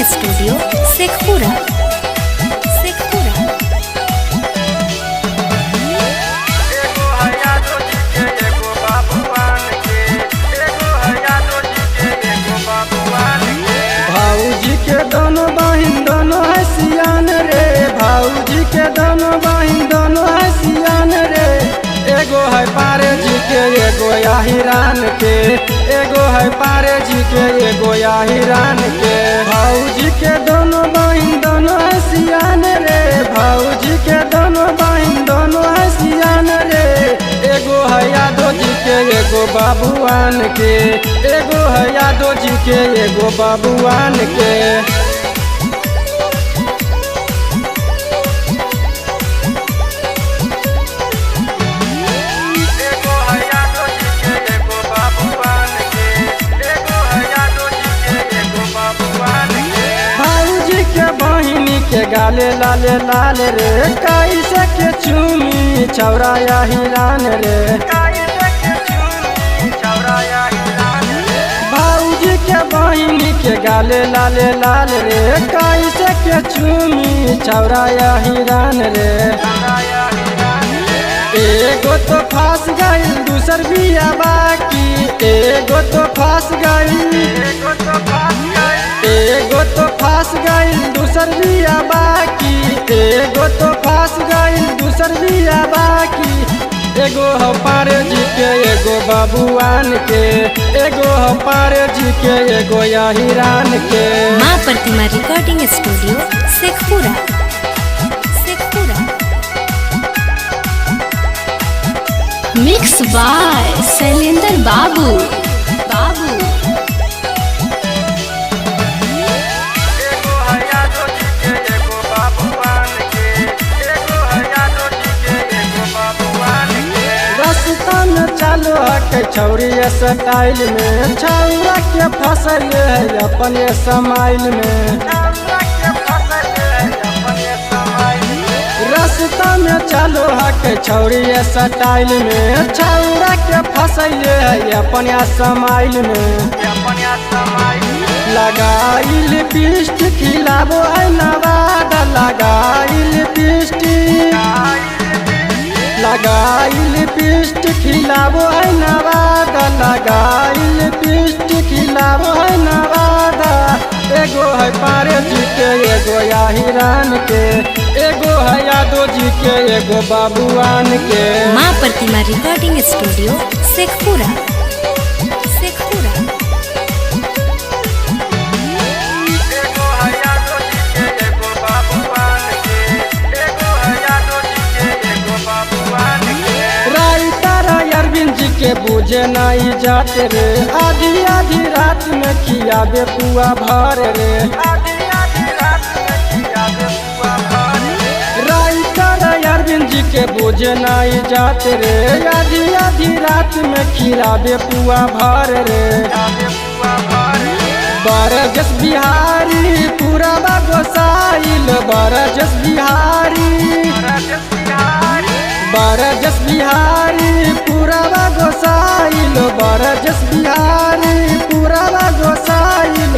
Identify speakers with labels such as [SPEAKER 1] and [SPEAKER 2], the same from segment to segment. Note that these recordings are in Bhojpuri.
[SPEAKER 1] Recording studio Sheikhpura.
[SPEAKER 2] भाऊजी के दोनों बहिन दोनों है सियान रे, भाऊजी के दोनों बहिन दोनों है सियान रे। एगो है पारे जी के एगो याहिरान के, एगो है पारे जी के एगो याहिरान के। भाऊजी के दोनों बहिन दोनों है सियान रे, भाऊजी के दोनों बहिन दोनों है सियान रे। एगो है यादव जी के एगो बाबुआन के, एगो है यादव जी के एगो बाबुआन के। के गाले लाले लाल रे, कैसे के चूमी छौरा याहिरान रे। भाऊजी के बहिनी के गाले लाले लाल रे, कैसे के चूमी छौरा याहिरान रे। एगो तो फांस गई दूसर बिया बाकी, एगो तो फांस गई, एगो तो फांस गई दूसर बिया बाकी, एगो तो फांस गई दूसर बिया बाकी। एगो हो पारे जी के एगो बाबुआन के, एगो हो पारे जी के एगो याहिरान के।
[SPEAKER 1] Maa Pratima recording studio Sheikhpura. Mix by Shailendra Babu.
[SPEAKER 2] चालू है छौरी स्टाइल में, छौरा के फसल है अपने समाइल में। रास्ता में चालू है छौरी स्टाइल में, छौरा के फसल है अपने समाइल में। लगाइल पिस्ट खिलाबो है नवादा, लगाइल पिस्ट, लगाइल पिस्ट खिलाबो है नवादा, लगाइल पिस्ट खिलाबो है नवादा। एगो है पारे जी के एगो याहिरान के, एगो है यादव जी के एगो बाबुआन के।
[SPEAKER 1] Maa Pratima recording studio Sheikhpura.
[SPEAKER 2] जी के बुझे नहीं जाते रे, आधी आधी रात में खियाबे पुआ भर रे। राइटर अरविंद जी के बुझे नहीं जाते रे, आधी आधी रात में खियाबे पुआ भर रे। बरजस बिहारी पूरा गोसाइल, बरजस बिहारी, बरजस बिहारी पूरा गोसाइल, बरजस बिहारी पूरा गोसाइल।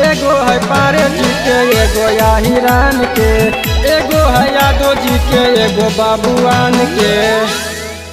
[SPEAKER 2] एगो है पारे जी के एगो याहिरान के, एगो है यादव जी के एगो बाबुआन के।